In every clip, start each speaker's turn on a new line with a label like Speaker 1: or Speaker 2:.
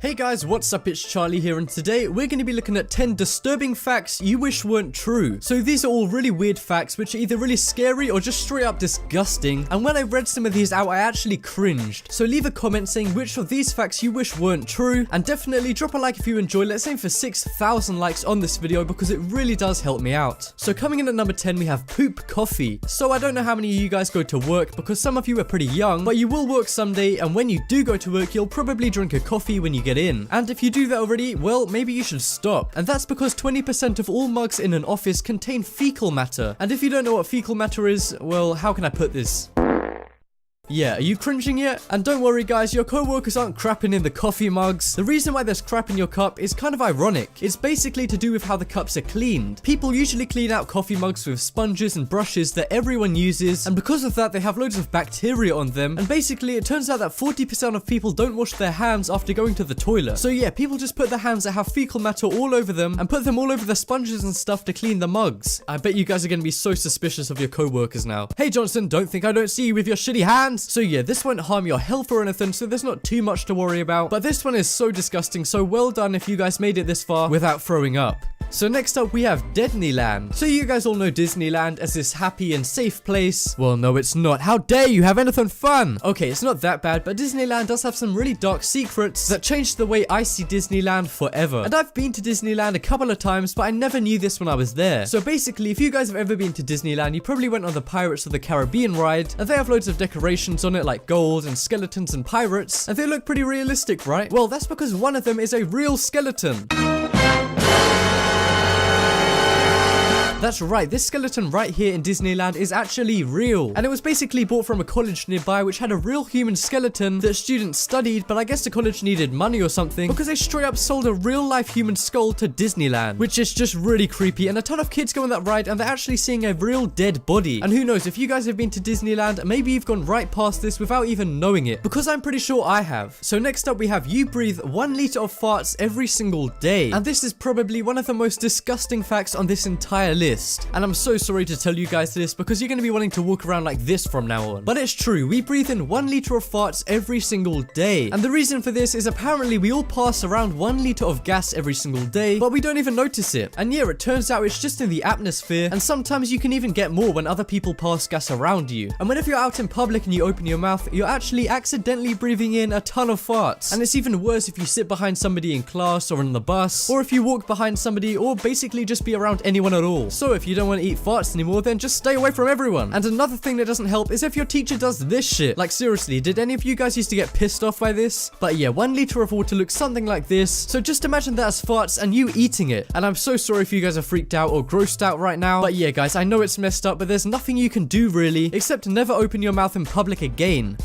Speaker 1: Hey guys, what's up? It's Charlie here, and today we're going to be looking at 10 disturbing facts you wish weren't true. So these are all really weird facts which are either really scary or just straight up disgusting, and when I read some of these out I actually cringed. So leave a comment saying which of these facts you wish weren't true, and definitely drop a like if you enjoy. Let's aim for 6,000 likes on this video because it really does help me out. So coming in at number 10 we have poop coffee. So I don't know how many of you guys go to work because some of you are pretty young, but you will work someday, and when you do go to work you'll probably drink a coffee when you get in. And if you do that already, well, maybe you should stop. And that's because 20% of all mugs in an office contain fecal matter. And if you don't know what fecal matter is, well, how can I put this? Yeah, are you cringing yet? And don't worry guys, your co-workers aren't crapping in the coffee mugs. The reason why there's crap in your cup is kind of ironic. It's basically to do with how the cups are cleaned. People usually clean out coffee mugs with sponges and brushes that everyone uses, and because of that they have loads of bacteria on them, and basically it turns out that 40% of people don't wash their hands after going to the toilet. So yeah, people just put their hands that have fecal matter all over them and put them all over the sponges and stuff to clean the mugs. I bet you guys are gonna be so suspicious of your co-workers now. Hey Johnson, don't think I don't see you with your shitty hands. So yeah, this won't harm your health or anything, so there's not too much to worry about. But this one is so disgusting, so well done if you guys made it this far without throwing up. So next up we have Disneyland. So you guys all know Disneyland as this happy and safe place. Well, no it's not. How dare you have anything fun? Okay, it's not that bad, but Disneyland does have some really dark secrets that changed the way I see Disneyland forever. And I've been to Disneyland a couple of times, but I never knew this when I was there. So basically, if you guys have ever been to Disneyland, you probably went on the Pirates of the Caribbean ride, and they have loads of decorations on it like gold and skeletons and pirates, and they look pretty realistic, right? Well, that's because one of them is a real skeleton. That's right, this skeleton right here in Disneyland is actually real. And it was basically bought from a college nearby which had a real human skeleton that students studied, but I guess the college needed money or something because they straight up sold a real life human skull to Disneyland, which is just really creepy. And a ton of kids go on that ride and they're actually seeing a real dead body. And who knows, if you guys have been to Disneyland, maybe you've gone right past this without even knowing it, because I'm pretty sure I have. So next up we have you breathe 1 liter of farts every single day. And this is probably one of the most disgusting facts on this entire list. And I'm so sorry to tell you guys this because you're going to be wanting to walk around like this from now on. But it's true, we breathe in 1 liter of farts every single day. And the reason for this is apparently we all pass around 1 liter of gas every single day, but we don't even notice it. And yeah, it turns out it's just in the atmosphere, and sometimes you can even get more when other people pass gas around you. And whenever you're out in public and you open your mouth, you're actually accidentally breathing in a ton of farts. And it's even worse if you sit behind somebody in class or on the bus, or if you walk behind somebody, or basically just be around anyone at all. So if you don't want to eat farts anymore, then just stay away from everyone. And another thing that doesn't help is if your teacher does this shit. Like seriously, did any of you guys used to get pissed off by this? But yeah, 1 liter of water looks something like this. So just imagine that as farts and you eating it. And I'm so sorry if you guys are freaked out or grossed out right now. But yeah guys, I know it's messed up, but there's nothing you can do really, except never open your mouth in public again.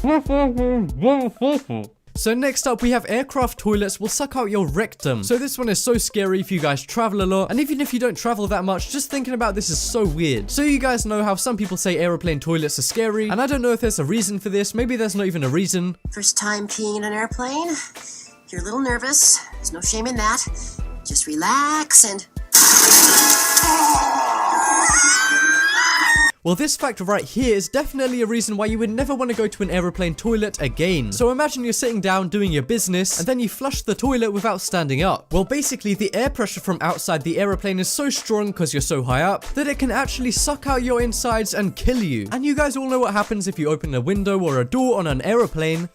Speaker 1: So next up we have aircraft toilets will suck out your rectum. So this one is so scary if you guys travel a lot, and even if you don't travel that much, just thinking about this is so weird. So you guys know how some people say airplane toilets are scary, and I don't know if there's a reason for this. Maybe there's not even a reason.
Speaker 2: First time peeing in an airplane, you're a little nervous. There's no shame in that. Just relax and...
Speaker 1: Well, this fact right here is definitely a reason why you would never want to go to an aeroplane toilet again. So imagine you're sitting down doing your business and then you flush the toilet without standing up. Well, basically the air pressure from outside the aeroplane is so strong because you're so high up that it can actually suck out your insides and kill you. And you guys all know what happens if you open a window or a door on an aeroplane.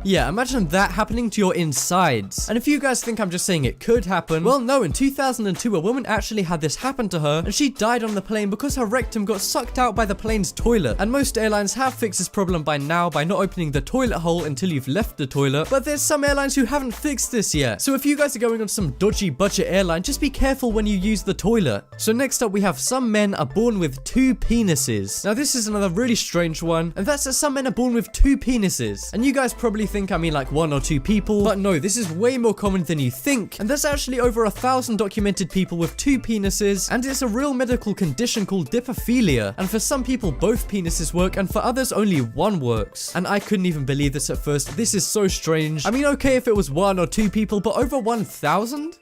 Speaker 1: Yeah, imagine that happening to your insides. And if you guys think I'm just saying it could happen, well no, in 2002 a woman actually had this happen to her and she died on the plane because her rectum got sucked out by the plane's toilet. And most airlines have fixed this problem by now by not opening the toilet hole until you've left the toilet, but there's some airlines who haven't fixed this yet. So if you guys are going on some dodgy budget airline, just be careful when you use the toilet. So next up we have some men are born with 2 penises. Now this is another really strange one, and that's that some men are born with 2 penises. And you guys probably think I mean like 1 or 2 people, but no, this is way more common than you think, and there's actually over 1,000 documented people with 2 penises, and it's a real medical condition called dipophilia, and for some people both penises work and for others only one works. And I couldn't even believe this at first. This is so strange. I mean, okay if it was 1 or 2 people, but over 1,000?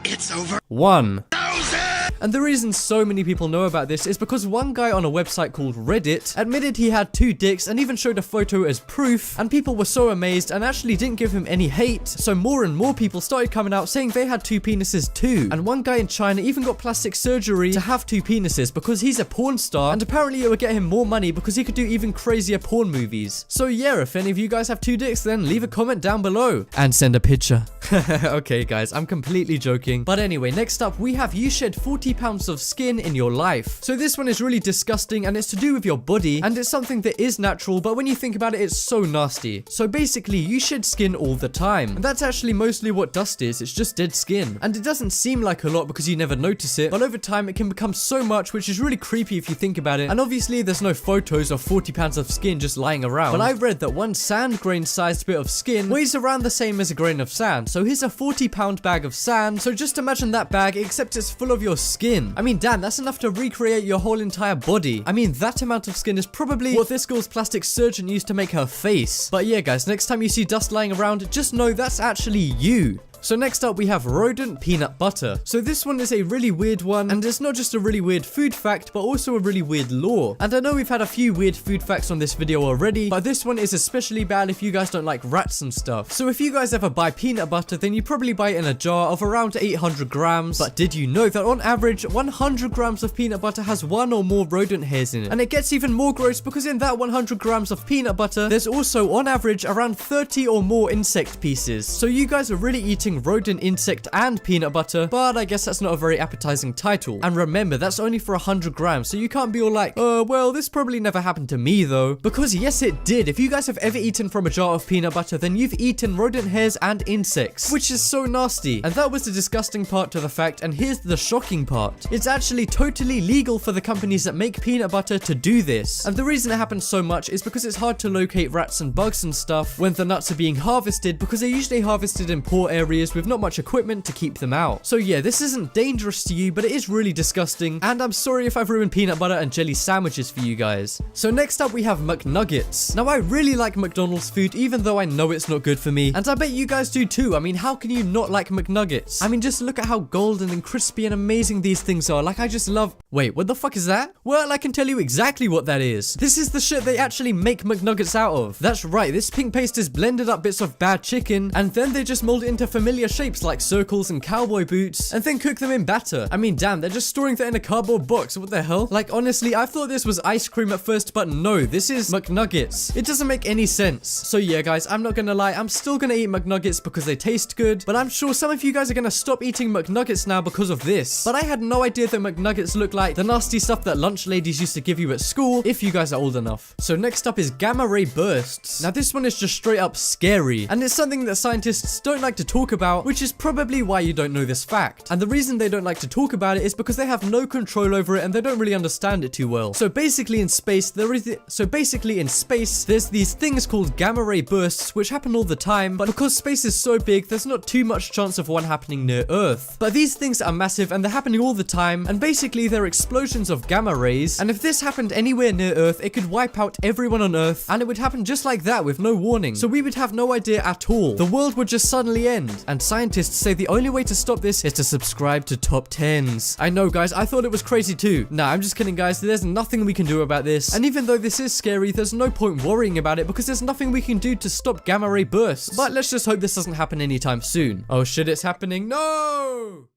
Speaker 3: It's over
Speaker 1: 1,000! And the reason so many people know about this is because one guy on a website called Reddit admitted he had 2 dicks and even showed a photo as proof, and people were so amazed and actually didn't give him any hate, so more and more people started coming out saying they had 2 penises too. And one guy in China even got plastic surgery to have 2 penises because he's a porn star, and apparently it would get him more money because he could do even crazier porn movies. So yeah, if any of you guys have 2 dicks, then leave a comment down below and send a picture. Okay guys, I'm completely joking. But anyway, next up we have you shed 40 pounds of skin in your life. So this one is really disgusting and it's to do with your body, and it's something that is natural, but when you think about it, it's so nasty. So basically you shed skin all the time, and that's actually mostly what dust is. It's just dead skin, and it doesn't seem like a lot because you never notice it, but over time it can become so much, which is really creepy if you think about it. And obviously there's no photos of 40 pounds of skin just lying around, but I read that one sand grain sized bit of skin weighs around the same as a grain of sand. So here's a 40-pound bag of sand. So just imagine that bag, except it's full of your skin. I mean, damn, that's enough to recreate your whole entire body. I mean, that amount of skin is probably what this girl's plastic surgeon used to make her face. But yeah guys, next time you see dust lying around, just know that's actually you. So next up we have rodent peanut butter. So this one is a really weird one, and it's not just a really weird food fact, but also a really weird law. And I know we've had a few weird food facts on this video already, but this one is especially bad if you guys don't like rats and stuff. So if you guys ever buy peanut butter, then you probably buy it in a jar of around 800 grams. But did you know that on average 100 grams of peanut butter has 1 or more rodent hairs in it? And it gets even more gross because in that 100 grams of peanut butter, there's also on average around 30 or more insect pieces. So you guys are really eating rodent, insect, and peanut butter, but I guess that's not a very appetizing title. And remember, that's only for 100 grams, so you can't be all like, well, this probably never happened to me though. Because yes, it did. If you guys have ever eaten from a jar of peanut butter, then you've eaten rodent hairs and insects, which is so nasty. And that was the disgusting part to the fact, and here's the shocking part. It's actually totally legal for the companies that make peanut butter to do this. And the reason it happens so much is because it's hard to locate rats and bugs and stuff when the nuts are being harvested, because they're usually harvested in poor areas with not much equipment to keep them out. So yeah, this isn't dangerous to you, but it is really disgusting, and I'm sorry if I've ruined peanut butter and jelly sandwiches for you guys. So next up we have McNuggets. Now I really like McDonald's food, even though I know it's not good for me, and I bet you guys do too. I mean, how can you not like McNuggets? I mean, just look at how golden and crispy and amazing these things are. Like, I just love— Wait, what the fuck is that? Well, I can tell you exactly what that is. This is the shit they actually make McNuggets out of. That's right, this pink paste is blended up bits of bad chicken, and then they just mold it into familiar shapes like circles and cowboy boots, and then cook them in batter. I mean, damn, they're just storing that in a cardboard box. What the hell? Like, honestly, I thought this was ice cream at first, but no, this is McNuggets. It doesn't make any sense. So yeah, guys, I'm not gonna lie, I'm still gonna eat McNuggets because they taste good, but I'm sure some of you guys are gonna stop eating McNuggets now because of this. But I had no idea that McNuggets look like the nasty stuff that lunch ladies used to give you at school, if you guys are old enough. So next up is gamma ray bursts. Now this one is just straight up scary, and it's something that scientists don't like to talk about, which is probably why you don't know this fact. And the reason they don't like to talk about it is because they have no control over it and they don't really understand it too well. So basically in space, there's these things called gamma ray bursts, which happen all the time, but because space is so big, there's not too much chance of one happening near Earth. But these things are massive and they're happening all the time, and basically they're explosions of gamma rays, and if this happened anywhere near Earth, it could wipe out everyone on Earth, and it would happen just like that with no warning. So we would have no idea at all. The world would just suddenly end, and scientists say the only way to stop this is to subscribe to Top 10s. I know, guys, I thought it was crazy too. Nah, I'm just kidding, guys. There's nothing we can do about this. And even though this is scary, there's no point worrying about it because there's nothing we can do to stop gamma ray bursts. But let's just hope this doesn't happen anytime soon. Oh shit, it's happening. No!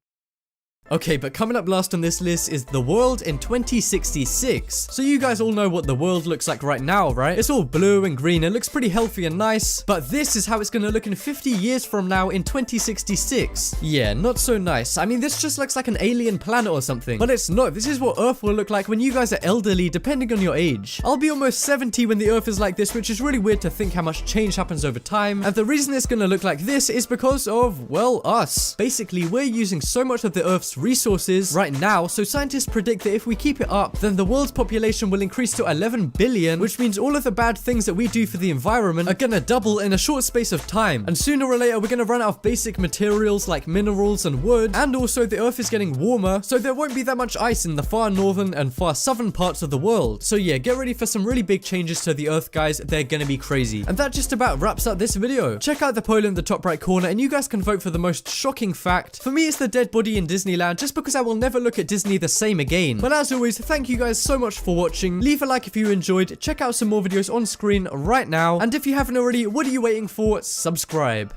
Speaker 1: Okay, but coming up last on this list is the world in 2066. So you guys all know what the world looks like right now, right? It's all blue and green. It looks pretty healthy and nice. But this is how it's gonna look in 50 years from now in 2066. Yeah, not so nice. I mean, this just looks like an alien planet or something. But it's not. This is what Earth will look like when you guys are elderly, depending on your age. I'll be almost 70 when the Earth is like this, which is really weird to think how much change happens over time. And the reason it's gonna look like this is because of, well, us. Basically, we're using so much of the Earth's resources right now, so scientists predict that if we keep it up, then the world's population will increase to 11 billion, which means all of the bad things that we do for the environment are gonna double in a short space of time. And sooner or later, we're gonna run out of basic materials like minerals and wood, and also the Earth is getting warmer, so there won't be that much ice in the far northern and far southern parts of the world. So yeah, get ready for some really big changes to the Earth, guys. They're gonna be crazy. And that just about wraps up this video. Check out the poll in the top right corner, and you guys can vote for the most shocking fact. For me, it's the dead body in Disneyland down just because I will never look at Disney the same again. But as always, thank you guys so much for watching. Leave a like if you enjoyed. Check out some more videos on screen right now. And if you haven't already, what are you waiting for? Subscribe.